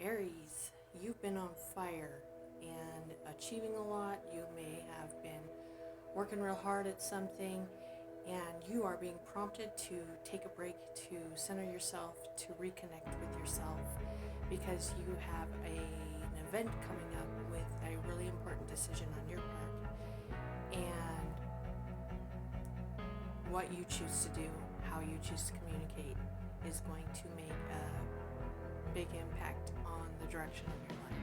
Aries, you've been on fire and achieving a lot. You may have been working real hard at something, and you are being prompted to take a break, to center yourself, to reconnect with yourself, because you have an event coming up with a really important decision on your part. And what you choose to do, how you choose to communicate, is going to make a big impact on the direction of your life.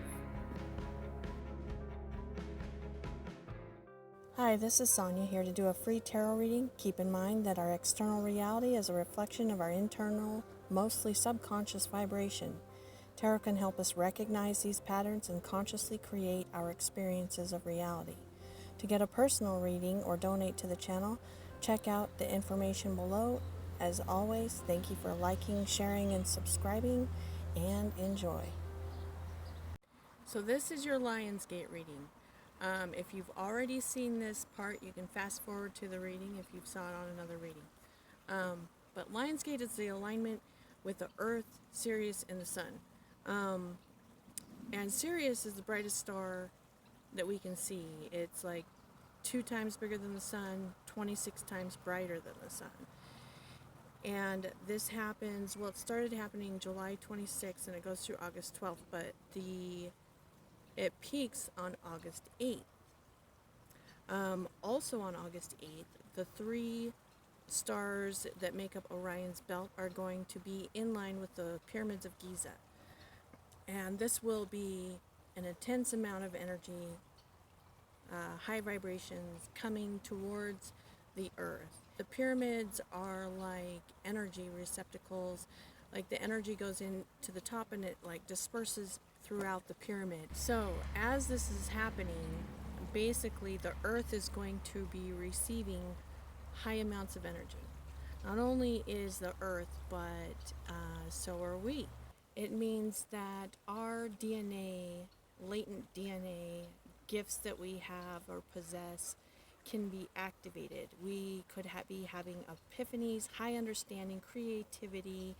Hi, this is Sonia here to do a free tarot reading. Keep in mind that our external reality is a reflection of our internal, mostly subconscious vibration. Tarot can help us recognize these patterns and consciously create our experiences of reality. To get a personal reading or donate to the channel, check out the information below. As always, thank you for liking, sharing, and subscribing, and enjoy. So this is your Lionsgate reading. If you've already seen this part, you can fast forward to the reading if you've saw it on another reading. But Lionsgate is the alignment with the Earth, Sirius, and the Sun. And Sirius is the brightest star that we can see. It's like 2 times bigger than the Sun, 26 times brighter than the Sun. And this happens, well, it started happening July 26th and it goes through August 12th, but it peaks on August 8th. Also on August 8th, the 3 stars that make up Orion's belt are going to be in line with the pyramids of Giza. And this will be an intense amount of energy, high vibrations coming towards the Earth. The pyramids are like energy receptacles. Like the energy goes into the top and it like disperses throughout the pyramid. So as this is happening, basically the Earth is going to be receiving high amounts of energy. Not only is the Earth, but so are we. It means that our DNA, latent DNA, gifts that we have or possess can be activated. We could be having epiphanies, high understanding, creativity.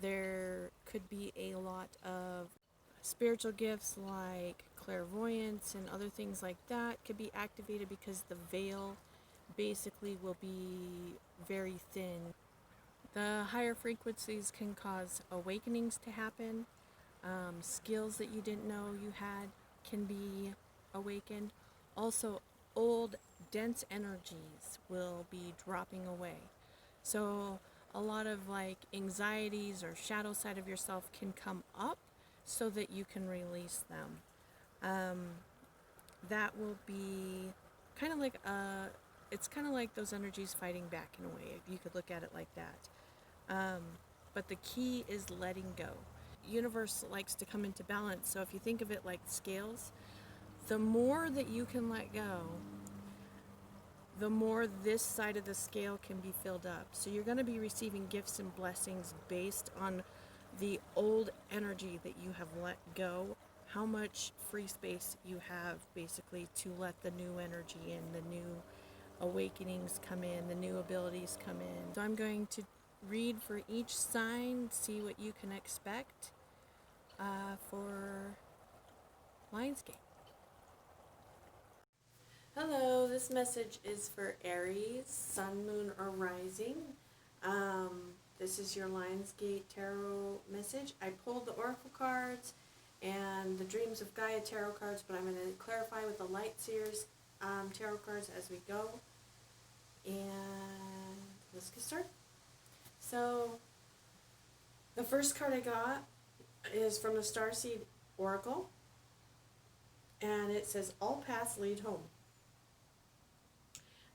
There could be a lot of spiritual gifts like clairvoyance and other things like that could be activated because the veil basically will be very thin. The higher frequencies can cause awakenings to happen. Skills that you didn't know you had can be awakened. Also, old, dense energies will be dropping away. So a lot of like anxieties or shadow side of yourself can come up so that you can release them. That will be kind of like it's kind of like those energies fighting back in a way, if you could look at it like that. But the key is letting go. Universe likes to come into balance. So if you think of it like scales, the more that you can let go, the more this side of the scale can be filled up. So you're going to be receiving gifts and blessings based on the old energy that you have let go, how much free space you have basically to let the new energy in, the new awakenings come in, the new abilities come in. So I'm going to read for each sign, see what you can expect for Lionsgate. Hello, this message is for Aries, Sun, Moon, or Rising. This is your Lionsgate Tarot message. I pulled the Oracle cards and the Dreams of Gaia Tarot cards, but I'm going to clarify with the Light Seers Tarot cards as we go. And let's get started. So, the first card I got is from the Starseed Oracle, and it says, all paths lead home.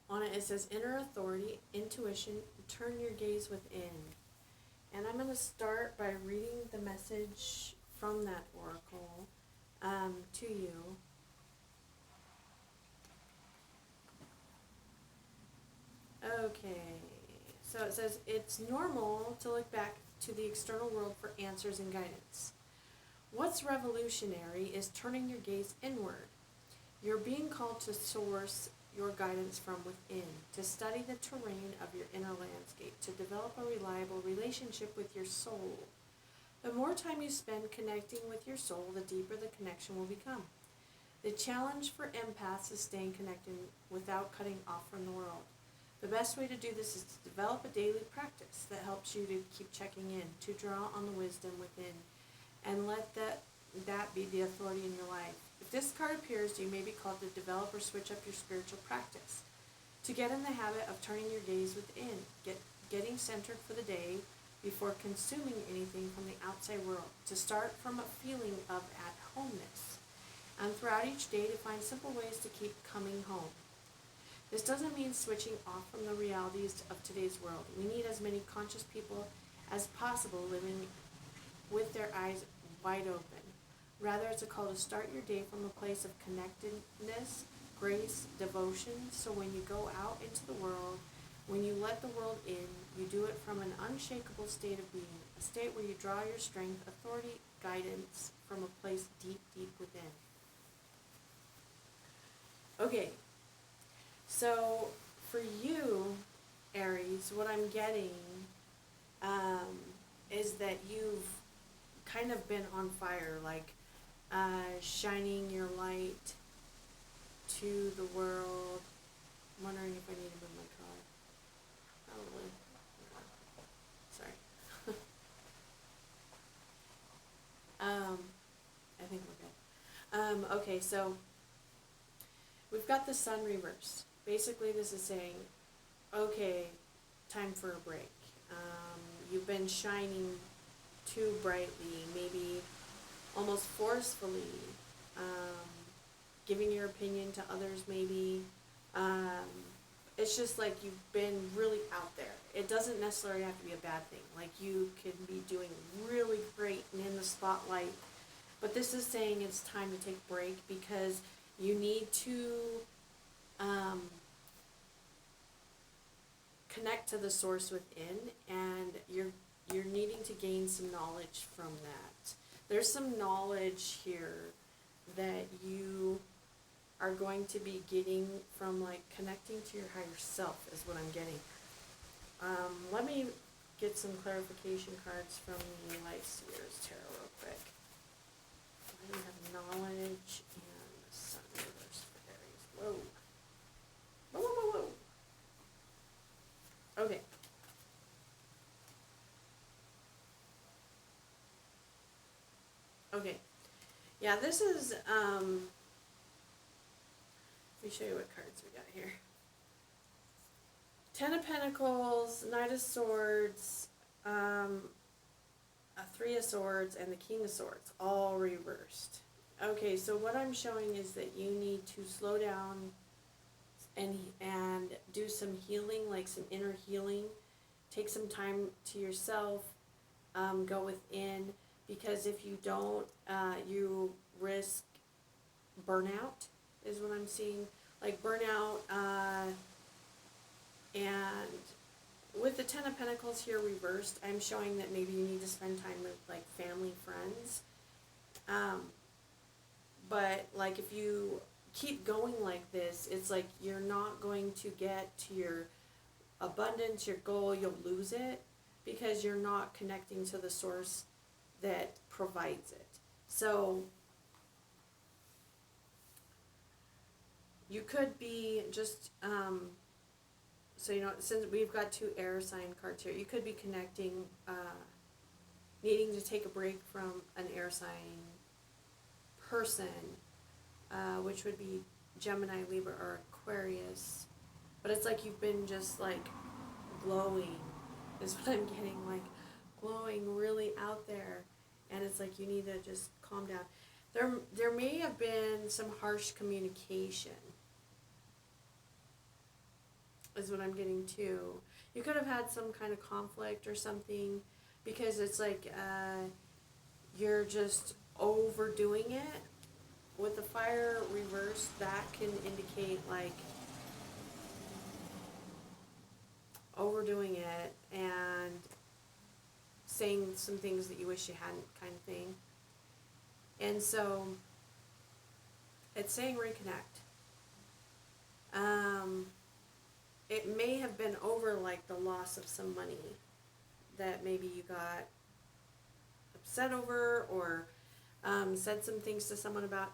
On it, it says, inner authority, intuition, turn your gaze within. And I'm going to start by reading the message from that oracle to you. Okay, so it says, it's normal to look back to the external world for answers and guidance. What's revolutionary is turning your gaze inward. You're being called to source your guidance from within, to study the terrain of your inner landscape, to develop a reliable relationship with your soul. The more time you spend connecting with your soul, the deeper the connection will become. The challenge for empaths is staying connected without cutting off from the world. The best way to do this is to develop a daily practice that helps you to keep checking in, to draw on the wisdom within, and let that be the authority in your life. If this card appears, you may be called to develop or switch up your spiritual practice. To get in the habit of turning your gaze within, getting centered for the day before consuming anything from the outside world. To start from a feeling of at-homeness. And throughout each day to find simple ways to keep coming home. This doesn't mean switching off from the realities of today's world. We need as many conscious people as possible living with their eyes wide open. Rather, it's a call to start your day from a place of connectedness, grace, devotion, so when you go out into the world, when you let the world in, you do it from an unshakable state of being, a state where you draw your strength, authority, guidance from a place deep, deep within. Okay, so for you, Aries, what I'm getting is that you've kind of been on fire, like shining your light to the world. I'm wondering if I need to move my car. Probably. Sorry. I think we're good. Okay, so we've got the sun reversed. Basically, this is saying, okay, time for a break. You've been shining too brightly, maybe almost forcefully, giving your opinion to others, maybe. It's just like you've been really out there. It doesn't necessarily have to be a bad thing. Like you can be doing really great and in the spotlight. But this is saying it's time to take a break because you need to connect to the source within, and you're needing to gain some knowledge from that. There's some knowledge here that you are going to be getting from like connecting to your higher self is what I'm getting. Let me get some clarification cards from the Life Seers Tarot real quick. I have knowledge and the sun reversed for Aries. Whoa. Whoa, whoa, whoa, whoa. Okay. Okay. Yeah, this is, let me show you what cards we got here. Ten of Pentacles, Knight of Swords, a Three of Swords, and the King of Swords, all reversed. Okay, so what I'm showing is that you need to slow down and do some healing, like some inner healing. Take some time to yourself, go within, because if you don't, you risk burnout, is what I'm seeing. Like burnout, and with the Ten of Pentacles here reversed, I'm showing that maybe you need to spend time with like family, friends. But like if you keep going like this, it's like you're not going to get to your abundance, your goal, you'll lose it because you're not connecting to the source that provides it. So you could be just, so you know, since we've got two air sign cards here, you could be connecting, needing to take a break from an air sign person, which would be Gemini, Libra, or Aquarius. But it's like you've been just like glowing, is what I'm getting, like glowing really out there. And it's like you need to just calm down. There may have been some harsh communication, is what I'm getting too. You could have had some kind of conflict or something, because it's like you're just overdoing it. With the fire reversed, that can indicate like overdoing it and saying some things that you wish you hadn't, kind of thing. And so it's saying reconnect. It may have been over like the loss of some money that maybe you got upset over or said some things to someone about.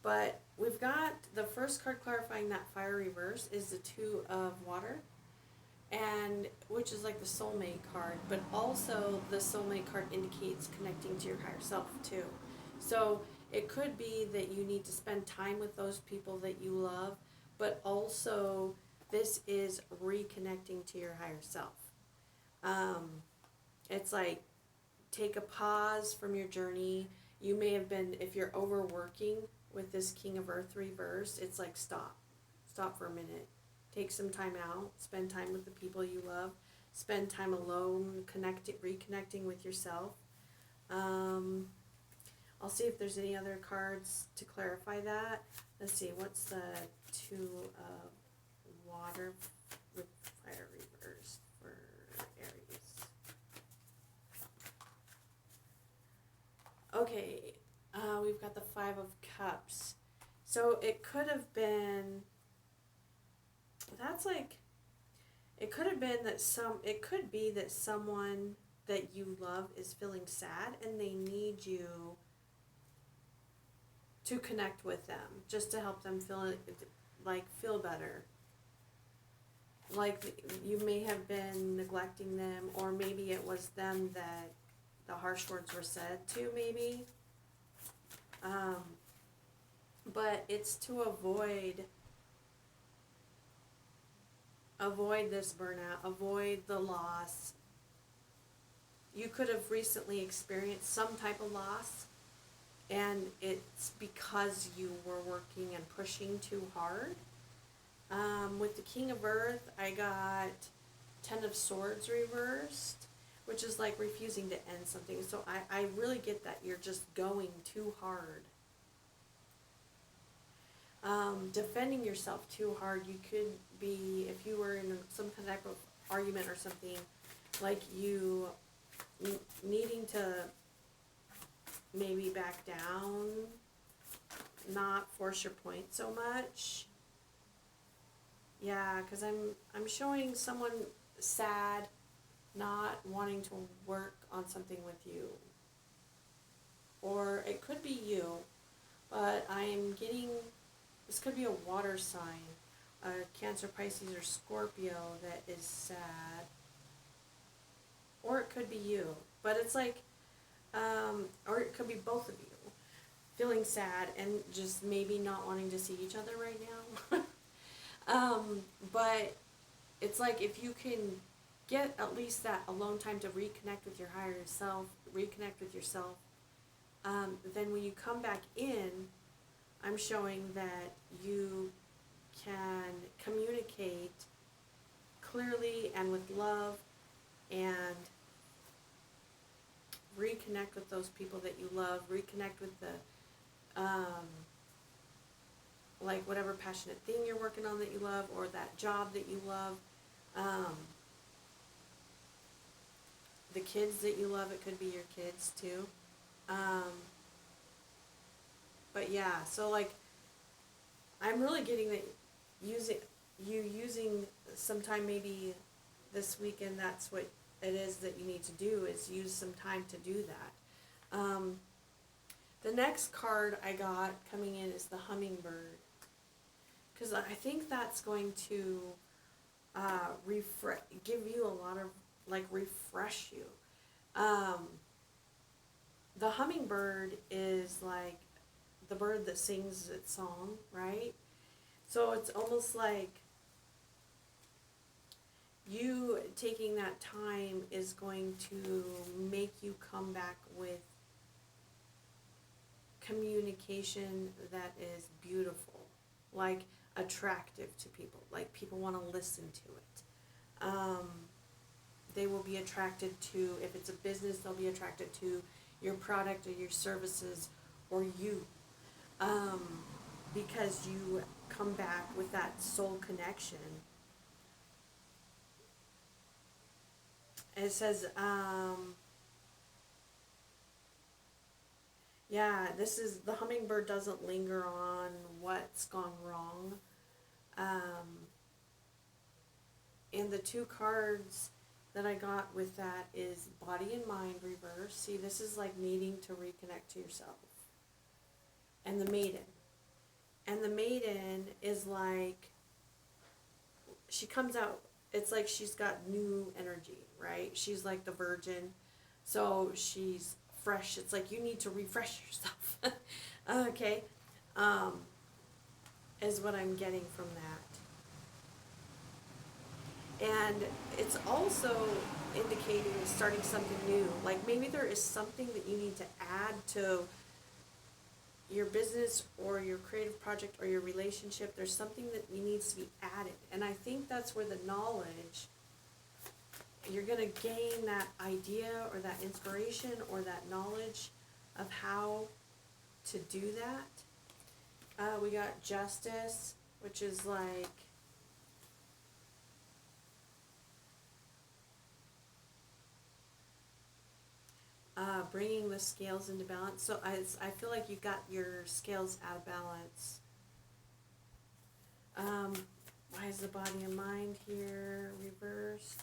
But we've got the first card clarifying that fire reverse is the Two of Water, and which is like the soulmate card, but also the soulmate card indicates connecting to your higher self too. So it could be that you need to spend time with those people that you love, but also this is reconnecting to your higher self. It's like take a pause from your journey. You may have been, if you're overworking with this King of Earth reverse, it's like stop for a minute. Take some time out, spend time with the people you love, spend time alone, reconnecting with yourself. I'll see if there's any other cards to clarify that. Let's see, what's the Two of Water with fire reverse for Aries? Okay, we've got the Five of Cups. So it could have been, that's like, it could have been that it could be that someone that you love is feeling sad and they need you to connect with them just to help them feel better. Like you may have been neglecting them, or maybe it was them that the harsh words were said to, maybe. But it's to avoid this burnout, avoid the loss. You could have recently experienced some type of loss, and it's because you were working and pushing too hard. With the King of Earth, I got Ten of Swords reversed, which is like refusing to end something. So I really get that you're just going too hard. Defending yourself too hard. You could be, if you were in some type of argument or something, like you needing to maybe back down, not force your point so much. Yeah, because I'm showing someone sad, not wanting to work on something with you. Or it could be you, but I'm getting, this could be a water sign, a Cancer, Pisces, or Scorpio that is sad. Or it could be you, but it's like, or it could be both of you, feeling sad and just maybe not wanting to see each other right now. But it's like if you can get at least that alone time to reconnect with your higher self, reconnect with yourself, then when you come back in, I'm showing that you can communicate clearly and with love and reconnect with those people that you love, reconnect with the like whatever passionate thing you're working on that you love, or that job that you love, the kids that you love. It could be your kids too. But yeah, so like I'm really getting that using some time maybe this weekend. That's what it is that you need to do, is use some time to do that. The next card I got coming in is the Hummingbird, because I think that's going to give you a lot of, like, refresh you. The hummingbird is like the bird that sings its song, right? So it's almost like you taking that time is going to make you come back with communication that is beautiful, like attractive to people, like people want to listen to it. They will be attracted to, if it's a business, they'll be attracted to your product or your services or you, because you come back with that soul connection. And it says, yeah, this is, the hummingbird doesn't linger on what's gone wrong. And the two cards that I got with that is body and mind reverse. See, this is like needing to reconnect to yourself. And the maiden. And the maiden is like, she comes out, it's like she's got new energy, right? She's like the virgin. So she's fresh. It's like you need to refresh yourself. Okay. Is what I'm getting from that. And it's also indicating starting something new. Like maybe there is something that you need to add to your business or your creative project or your relationship. There's something that needs to be added. And I think that's where the knowledge, you're going to gain that idea or that inspiration or that knowledge of how to do that. We got justice, which is like, bringing the scales into balance. So I feel like you got your scales out of balance. Why is the body and mind here reversed?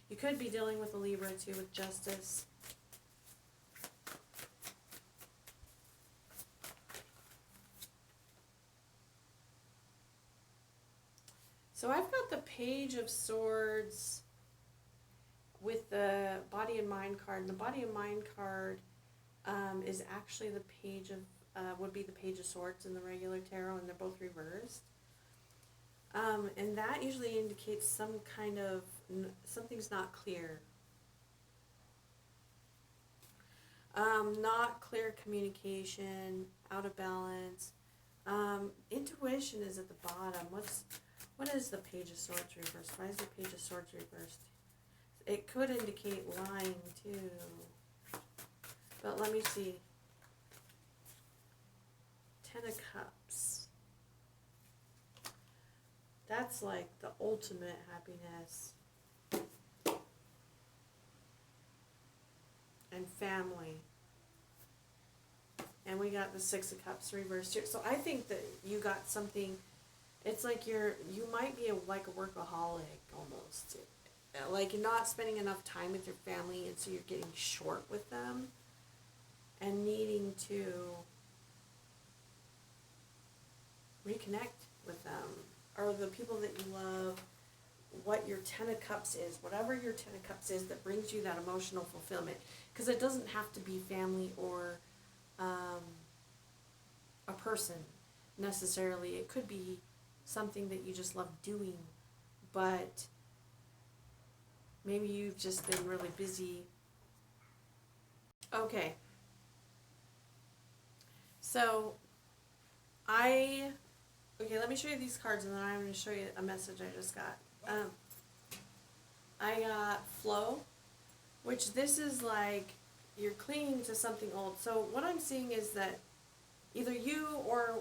You could be dealing with a Libra too with justice. So I've got the Page of Swords with the body and mind card. And the body and mind card is actually the page of, would be the Page of Swords in the regular tarot, and they're both reversed. And that usually indicates some kind of, something's not clear. Not clear communication, out of balance. Intuition is at the bottom. What is the Page of Swords reversed? Why is the Page of Swords reversed? It could indicate lying too. But let me see. Ten of Cups. That's like the ultimate happiness. And family. And we got the Six of Cups reversed here. So I think that you got something, it's like you might be like a workaholic almost. Like you're not spending enough time with your family, and so you're getting short with them and needing to reconnect with them or the people that you love. What your Ten of Cups is, whatever your Ten of Cups is that brings you that emotional fulfillment, because it doesn't have to be family or a person necessarily. It could be something that you just love doing, but maybe you've just been really busy. Okay. So, okay, let me show you these cards, and then I'm going to show you a message I just got. I got flow, which this is like you're clinging to something old. So what I'm seeing is that either you or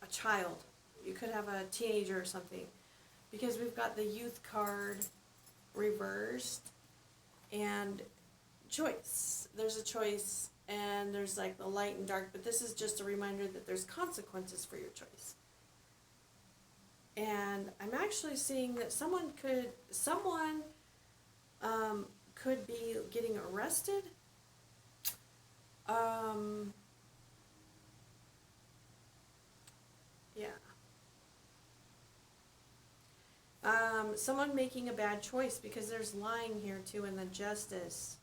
a child, you could have a teenager or something, because we've got the youth card reversed and choice. There's a choice, and there's like the light and dark, but this is just a reminder that there's consequences for your choice. And I'm actually seeing that someone could be getting arrested. Yeah. Someone making a bad choice, because there's lying here too, and the justice,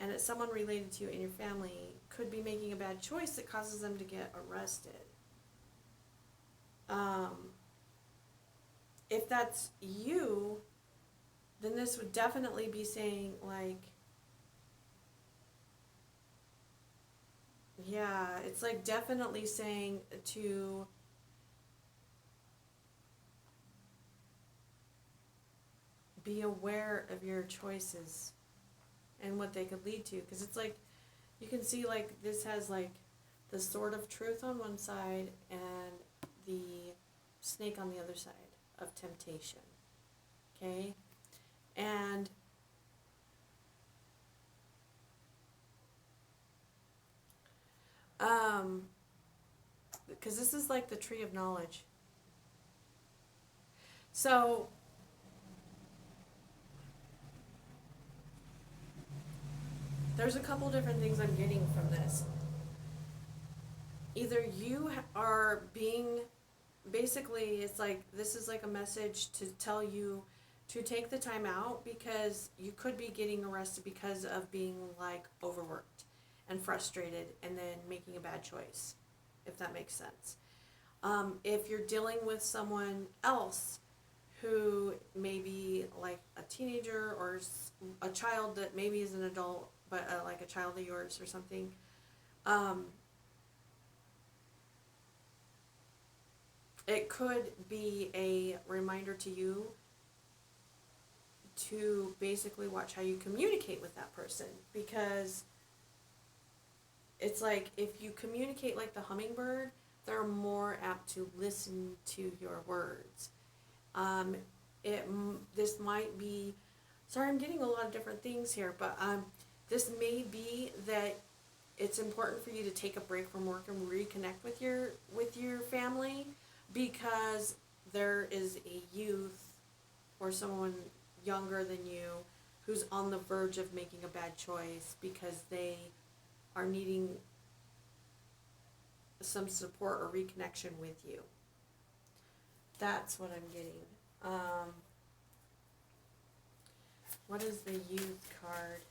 and it's someone related to you in your family could be making a bad choice that causes them to get arrested. If that's you, then this would definitely be saying like, yeah, it's like definitely saying to be aware of your choices and what they could lead to, because it's like you can see like this has like the sword of truth on one side and the snake on the other side of temptation. Okay? And because this is like the tree of knowledge. So There's a couple different things I'm getting from this. Either you are being, basically, it's like this is like a message to tell you to take the time out because you could be getting arrested because of being like overworked and frustrated and then making a bad choice, if that makes sense. If you're dealing with someone else who may be like a teenager or a child that maybe is an adult, but like a child of yours or something, um, it could be a reminder to you to basically watch how you communicate with that person, because it's like if you communicate like the hummingbird, they're more apt to listen to your words. Um, this might be, sorry, I'm getting a lot of different things here, but this may be that it's important for you to take a break from work and reconnect with your family, because there is a youth or someone younger than you who's on the verge of making a bad choice because they are needing some support or reconnection with you. That's what I'm getting. What is the youth card?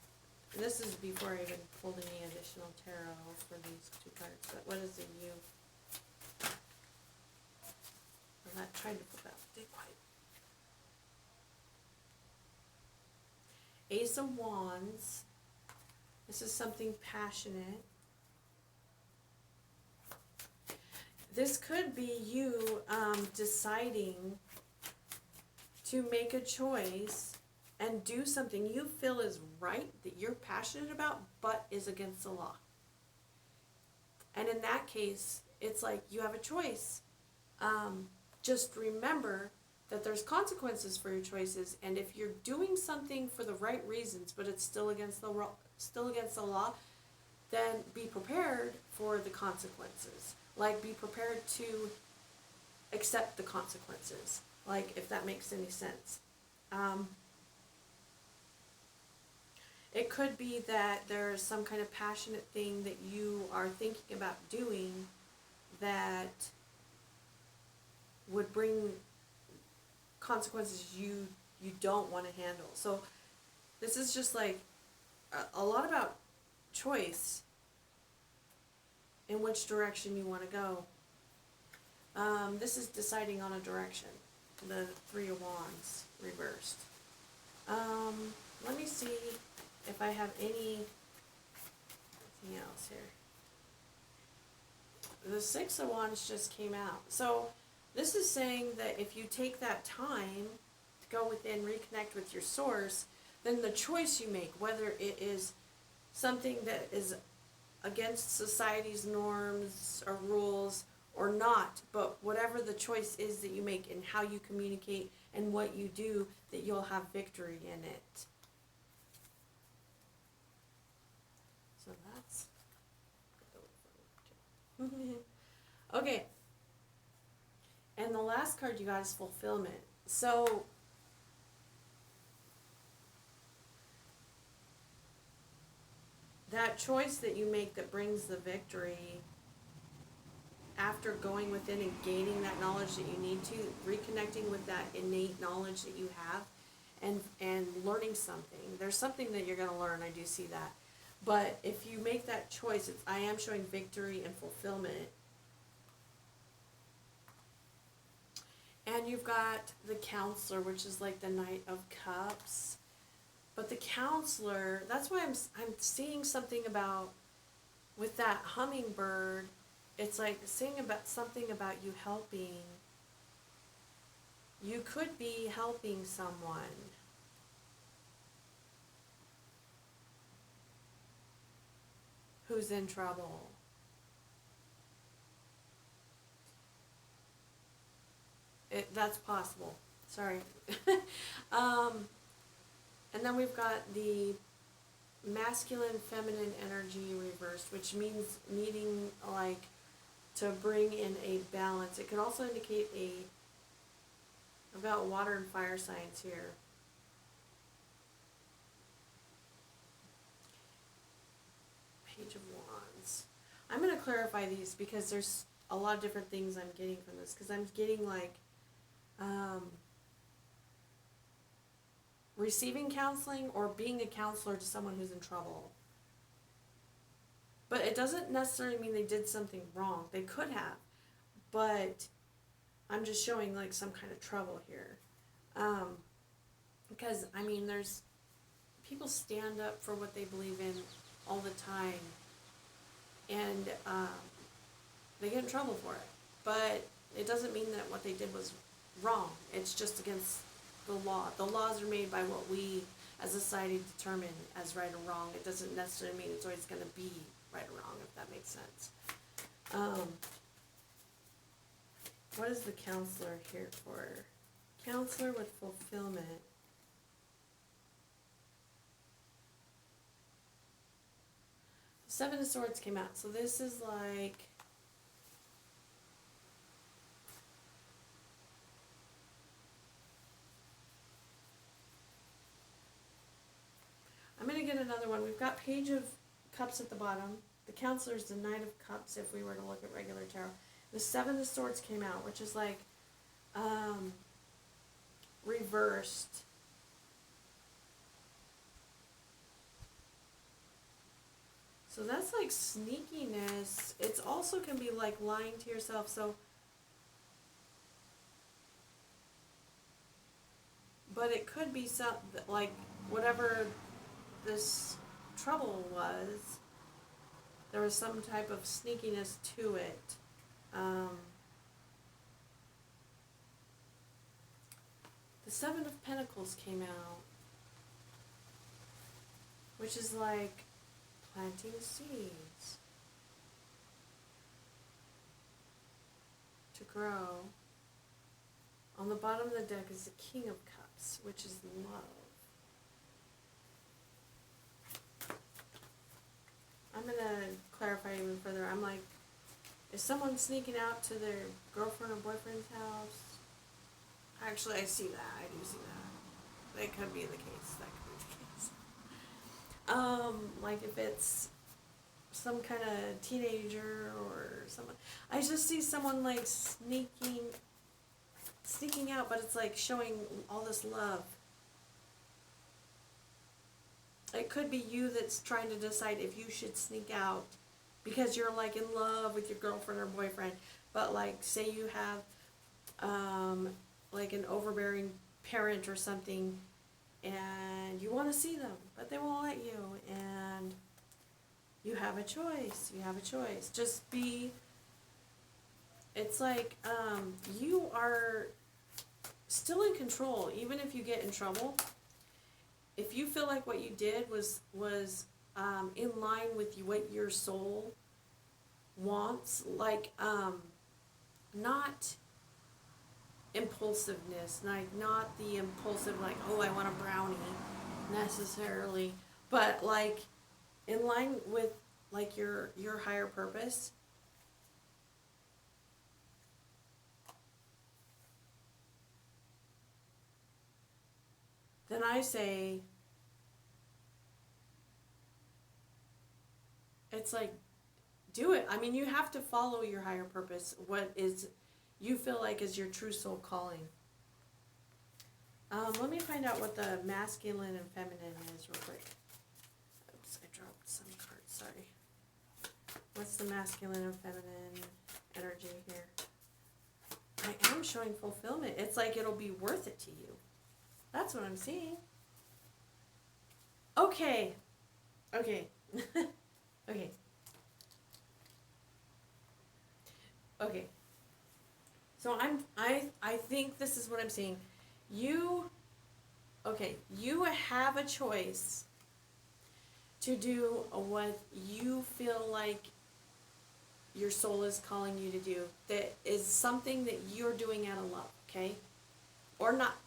This is before I even pulled any additional tarot for these two cards, but what is the youth? I'm not trying to put that. Stay quiet. Ace of Wands. This is something passionate. This could be you deciding to make a choice and do something you feel is right, that you're passionate about, but is against the law. And in that case, it's like you have a choice. Just remember that there's consequences for your choices, and if you're doing something for the right reasons, but it's still against the law, then be prepared for the consequences. Like, be prepared to accept the consequences. Like, if that makes any sense. It could be that there's some kind of passionate thing that you are thinking about doing that would bring consequences you don't want to handle. So this is just like a lot about choice in which direction you want to go. This is deciding on a direction. The Three of Wands reversed. Let me see if I have anything else here. The Six of Wands just came out. So this is saying that if you take that time to go within, reconnect with your source, then the choice you make, whether it is something that is against society's norms or rules or not, but whatever the choice is that you make and how you communicate and what you do, that you'll have victory in it. So that's okay. And the last card you got is fulfillment. So that choice that you make that brings the victory, after going within and gaining that knowledge that you need to, reconnecting with that innate knowledge that you have, and learning something. There's something that you're going to learn, I do see that. But if you make that choice, I am showing victory and fulfillment. And you've got the Counselor, which is like the Knight of Cups. But the Counselor, that's why I'm seeing something about, with that hummingbird, it's like saying about something about you helping. You could be helping someone who's in trouble. That's possible. Sorry. And then we've got the masculine, feminine energy reversed, which means needing, like, to bring in a balance. It could also indicate I've got water and fire signs here. Page of Wands. I'm going to clarify these because there's a lot of different things I'm getting from this. Because I'm getting like receiving counseling or being a counselor to someone who's in trouble. But it doesn't necessarily mean they did something wrong. They could have. But I'm just showing like some kind of trouble here. Because, I mean, there's people stand up for what they believe in all the time. And they get in trouble for it. But it doesn't mean that what they did was wrong. It's just against the law. The laws are made by what we as a society determine as right or wrong. It doesn't necessarily mean it's always going to be right or wrong, if that makes sense. What is the counselor here for? Counselor with fulfillment. Seven of Swords came out. So this is like... I'm going to get another one. We've got Page of Cups at the bottom. The Counselor is the Knight of Cups if we were to look at regular tarot. The Seven of Swords came out, which is like reversed. So that's like sneakiness. It's also can be like lying to yourself. So, but it could be some like whatever this trouble was. There was some type of sneakiness to it. The Seven of Pentacles came out, which is like planting seeds to grow. On the bottom of the deck is the King of Cups, which is love. I'm going to clarify even further. I'm like, is someone sneaking out to their girlfriend or boyfriend's house? Actually, I see that. I do see that. That could be the case. That could be the case. Like if it's some kind of teenager or someone. I just see someone like sneaking out, but it's like showing all this love. It could be you that's trying to decide if you should sneak out because you're like in love with your girlfriend or boyfriend. But like say you have like an overbearing parent or something and you want to see them, but they won't let you, and you have a choice. You have a choice. Just be, it's like you are still in control, even if you get in trouble. If you feel like what you did was in line with what your soul wants, like not impulsiveness, like not the impulsive, like, oh, I want a brownie necessarily, but like in line with like your higher purpose. Then I say, it's like, do it. I mean, you have to follow your higher purpose, what is you feel like is your true soul calling. Let me find out what the masculine and feminine is real quick. Oops, I dropped some cards, sorry. What's the masculine and feminine energy here? I am showing fulfillment. It's like it'll be worth it to you. That's what I'm seeing. Okay. Okay. Okay. Okay. So I think this is what I'm seeing. You have a choice to do what you feel like your soul is calling you to do. That is something that you're doing out of love, okay? Or not.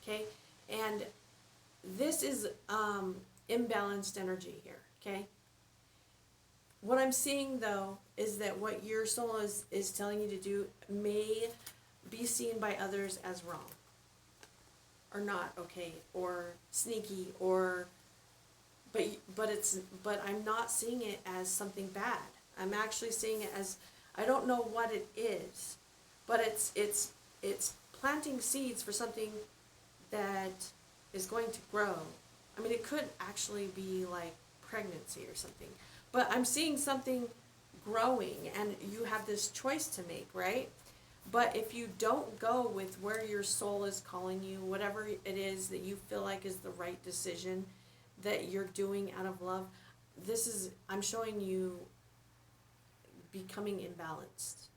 Okay? And this is imbalanced energy here, okay? What I'm seeing, though, is that what your soul is telling you to do may be seen by others as wrong, or not okay, or sneaky, or... but I'm not seeing it as something bad. I'm actually seeing it as, I don't know what it is, but it's planting seeds for something that is going to grow. I mean, it could actually be like pregnancy or something, but I'm seeing something growing, and you have this choice to make, right? But if you don't go with where your soul is calling you, whatever it is that you feel like is the right decision that you're doing out of love, I'm showing you becoming imbalanced.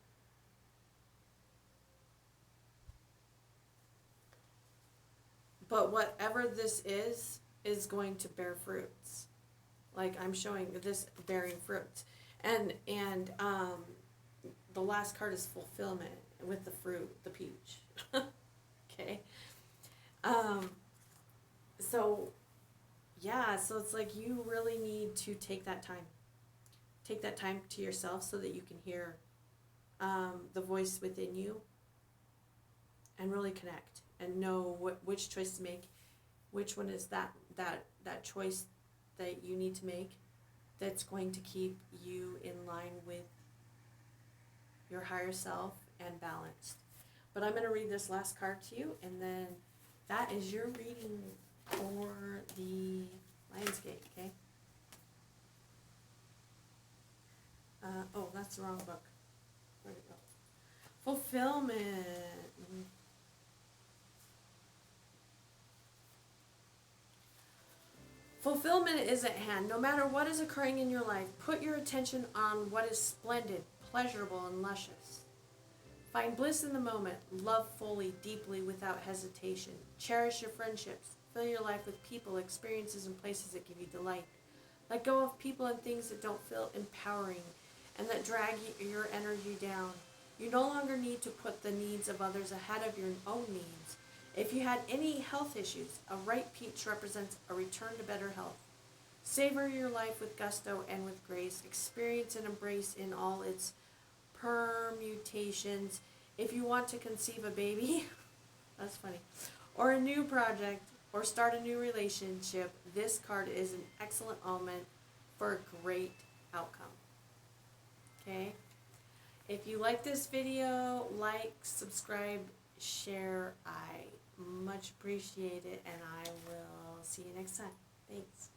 But whatever this is going to bear fruits. Like I'm showing this bearing fruits. And the last card is fulfillment with the fruit, the peach. Okay. Um, so yeah, so it's like you really need to take that time. Take that time to yourself so that you can hear the voice within you and really connect and know which choice to make, which one is that choice that you need to make that's going to keep you in line with your higher self and balanced. But I'm going to read this last card to you, and then that is your reading for the Lionsgate, okay? Oh, that's the wrong book. Where'd it go? Fulfillment. Fulfillment is at hand. No matter what is occurring in your life, put your attention on what is splendid, pleasurable, and luscious. Find bliss in the moment. Love fully, deeply, without hesitation. Cherish your friendships. Fill your life with people, experiences, and places that give you delight. Let go of people and things that don't feel empowering and that drag your energy down. You no longer need to put the needs of others ahead of your own needs. If you had any health issues, a ripe peach represents a return to better health. Savor your life with gusto and with grace. Experience and embrace in all its permutations. If you want to conceive a baby, that's funny, or a new project, or start a new relationship, this card is an excellent omen for a great outcome. Okay? If you like this video, like, subscribe, share. I much appreciate it, and I will see you next time. Thanks.